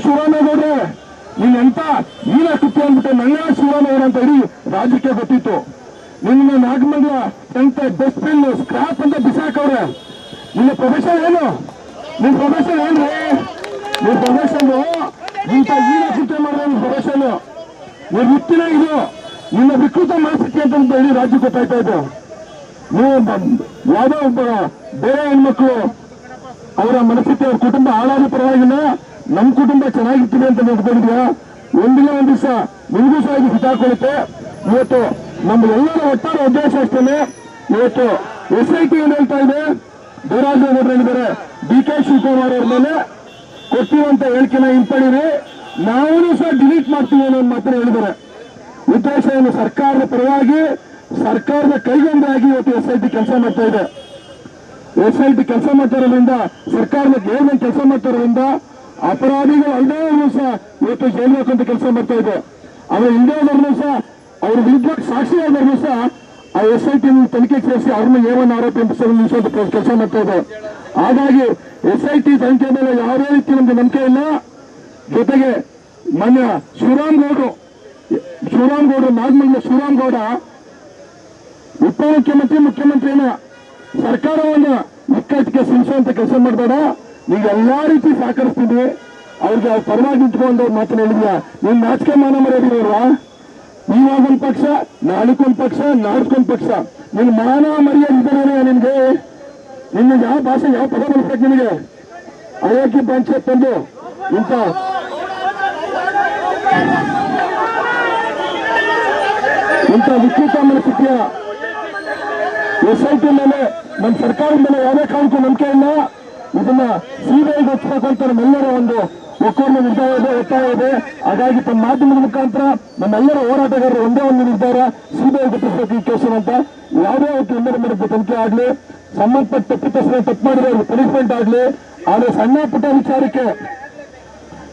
ಶಿವರಾಮೇಗೌಡ್ರೆ, ನೀನ್ ಎಂತ ನೀನ ಕುಪ್ಪಿ ಅಂದ್ಬಿಟ್ಟು ನನ್ನ ಶಿವರಾಮೇಗೌಡ ಅಂತ ಇಡೀ ರಾಜ್ಯಕ್ಕೆ ಗೊತ್ತಿತ್ತು. ನಿನ್ನ ನಾಗಮಂಗಲ ಎಂತ ಡಸ್ಟ್ಬಿನ್ ಸ್ಕ್ರಾಪ್ ಅಂತ ಬಿಸಾಕವ್ರೆ. ನಿನ್ನ ಪ್ರೊಫೆಷನ್ ಏನು? ನಿನ್ ಪ್ರೊಫೆಷನ್ ಏನ್ರಿ? ನಿನ್ ಪ್ರೊಫೆಷನ್ ಇಂಥ ಈನ ಕೃತ್ಯ ಮಾಡಿದ್ರೆ ನಿನ್ ಪ್ರೊಫೆಷನ್ ನೀನ್ ವೃತ್ತಿನ ಇದು. ನಿನ್ನ ವಿಕೃತ ಮನಸ್ಥಿತಿ ಅಂತ ಇಡೀ ರಾಜ್ಯ ಗೊತ್ತಾಯ್ತಾ ಇದೆ. ನೀವು ಯಾವುದೋ ಒಬ್ಬ ಬೇರೆ ಹೆಣ್ಮಕ್ಳು ಅವರ ಮನಸ್ಥಿತಿ, ಅವ್ರ ಕುಟುಂಬ ಹಾಳಾದ ಪರವಾಗಿಲ್ಲ, ನಮ್ ಕುಟುಂಬ ಚೆನ್ನಾಗಿರ್ತೀವಿ ಅಂತ ನಿಂತ್ಕೊಂಡಿದ್ಯಾ? ಒಂದಿಲ್ಲ ಒಂದ್ ದಿವಸ ನಿಮಗೂ ಸಹ ಇದು ಹಿತಾಕೊಳ್ಳುತ್ತೆ. ಇವತ್ತು ನಮ್ಮ ಎಲ್ಲರ ಒಟ್ಟಾರೆ ಉದ್ದೇಶ ಅಷ್ಟೇ. ಇವತ್ತು SIT ಏನ್ ಹೇಳ್ತಾ ಇದೆ, ದೇವರಾಜೇಗೌಡರು ಹೇಳಿದ್ದಾರೆ, DK ಶಿವಕುಮಾರ್ ಅವ್ರ ಮೇಲೆ ಕೊಟ್ಟಿರುವಂತ ಹೇಳಿಕೆನ ಹಿಂಪಡೀರಿ, ನಾವು ಸಹ ಡಿಲೀಟ್ ಮಾಡ್ತೀವಿ ಅನ್ನೋ ಮಾತನ್ನು ಹೇಳಿದ್ದಾರೆ. ಉದ್ದೇಶ ಏನು? ಸರ್ಕಾರದ ಪರವಾಗಿ, ಸರ್ಕಾರದ ಕೈಗೊಂದಾಗಿ ಇವತ್ತು SIT ಕೆಲಸ ಮಾಡ್ತಾ ಇದೆ. SIT ಕೆಲಸ ಮಾಡ್ತಾ ಇರೋದ್ರಿಂದ, ಸರ್ಕಾರದ ಗೌರ್ಮೆಂಟ್ ಕೆಲಸ ಮಾಡ್ತಾ ಇರೋದ್ರಿಂದ ಅಪರಾಧಿಗಳು ಅಲ್ಲದವರು ಸಹ ಇವತ್ತು ಜೈಲ್ಬೇಕು ಅಂತ ಕೆಲಸ ಮಾಡ್ತಾ ಇದೆ. ಆಮೇಲೆ ಇಲ್ಲದವ್ರನ್ನು ಸಹ ಅವ್ರ ವಿರುದ್ಧ ಸಾಕ್ಷಿಯಾದವ್ರನ್ನು ಸಹ ಆ SIT ತನಿಖೆ ಸೇರಿಸಿ ಅವ್ರನ್ನ A1 ಆರೋಪಿ ನಿಲ್ಲಿಸೋದು ಕೆಲಸ ಮಾಡ್ತಾ ಇದೆ. ಹಾಗಾಗಿ SIT ತನಿಖೆ ಮೇಲೆ ಯಾವುದೇ ರೀತಿ ನಮ್ಗೆ ನಂಬಿಕೆ ಇಲ್ಲ. ಜೊತೆಗೆ ಮಾನ್ಯ ಶಿವರಾಮಗೌಡರು, ನಾಗಮಂಗಲ ಶಿವರಾಮಗೌಡ ಉಪಮುಖ್ಯಮಂತ್ರಿ, ಮುಖ್ಯಮಂತ್ರಿನ ಸರ್ಕಾರವನ್ನ ಇಕ್ಕಟ್ಟಿಗೆ ಸಿಂಚುವಂತ ಕೆಲಸ ಮಾಡಬೇಡ. ನೀವು ಎಲ್ಲಾ ರೀತಿ ಸಹಕರಿಸ್ತೀವಿ. ಅವ್ರಿಗೆ ಅವ್ರ ಪರವಾಗಿ ನಿಂತ್ಕೊಂಡು ಮಾತನ್ನ ಹೇಳಿದ್ಯಾ? ನೀನ್ ನಾಚಿಕೆ ಮಾನ ಮರ್ಯಾದಿರೋಲ್ವಾ? ಇವಾಗೊಂದ್ ಪಕ್ಷ, ನಾಳಿಕೊಂದ್ ಪಕ್ಷ, ನಾಡ್ಕೊಂದ್ ಪಕ್ಷ. ನಿನ್ ಮಾನ ಮರ್ಯಾದೆ ಇದ್ದಾರೆ ನಿನ್ಗೆ? ನಿನ್ನ ಯಾವ ಭಾಷೆ, ಯಾವ ಪದ ಬಳಸ್ಬೇಕು ನಿನಗೆ? ಅಯೋಗ್ಯ ಪಂಚಾಯತ್ ತಂದು ಇಂಥ ವಿಕೃತ ಮನಸ್ಥಿತಿಯ SIT ಮೇಲೆ, ನಮ್ಮ ಸರ್ಕಾರದ ಮೇಲೆ ಯಾವುದೇ ಕಾರಣಕ್ಕೂ ನಂಬಿಕೆ ಇಲ್ಲ. ಇದನ್ನ CBIಗೆ ಒಪ್ಪಿಸಬೇಕು ಅಂತ ನಮ್ಮೆಲ್ಲರ ಒಂದು ಒಕ್ಕೂರ್ನ ನಿರ್ಧಾರ ಇದೆ, ಒತ್ತಾಯ ಇದೆ. ಹಾಗಾಗಿ ತಮ್ಮ ಮಾಧ್ಯಮದ ಮುಖಾಂತರ ನಮ್ಮೆಲ್ಲರ ಹೋರಾಟಗಾರರು ಒಂದೇ ಒಂದು ನಿರ್ಧಾರ, CBIಗೆ ಒಪ್ಪಿಸಬೇಕು ಈ ಕೇಸನ್ನು ಅಂತ. ಯಾವುದೇ ಒಂದು ಇನ್ನೊಂದು ತನಿಖೆ ಆಗ್ಲಿ, ಸಂಬಂಧಪಟ್ಟ ತಪ್ಪಿತಸ್ಥರನ್ನು ತಪ್ಪು ಮಾಡಿದ್ರೆ ಅವ್ರಿಗೆ ಪನಿಷ್ಮೆಂಟ್ ಆಗ್ಲಿ. ಆದ್ರೆ ಸಣ್ಣ ಪುಟ್ಟ ವಿಚಾರಕ್ಕೆ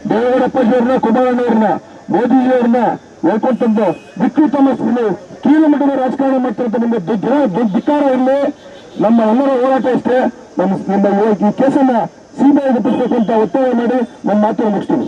ದೇವೇಗೌಡಪ್ಪಜಿಯವ್ರನ್ನ, ಕುಮಾರಣ್ಣವ್ರನ್ನ, ಮೋದಿಜಿಯವ್ರನ್ನ ಹೇಳ್ಕೊಂಡು ತಂದು ವಿಕೃತ ಮನಸ್ಥಿತಿಯಲ್ಲಿ ಕೀಳು ಮಟ್ಟದ ರಾಜಕಾರಣ ಮಾಡ್ತಾರಂತ ನಿಮ್ಗೆ ಧಿಕ್ಕಾರ ಇರಲಿ. ನಮ್ಮ ಎಲ್ಲರ ಹೋರಾಟ ಇಷ್ಟೇ. ನಮ್ಮ ಈ ಕೇಸನ್ನ CBIಗೆ ಒಪ್ಪಿಸಬೇಕು ಅಂತ ಒತ್ತಾಯ ಮಾಡಿ ನನ್ನ ಮಾತನ್ನು ಮುಗಿಸ್ತೀವಿ.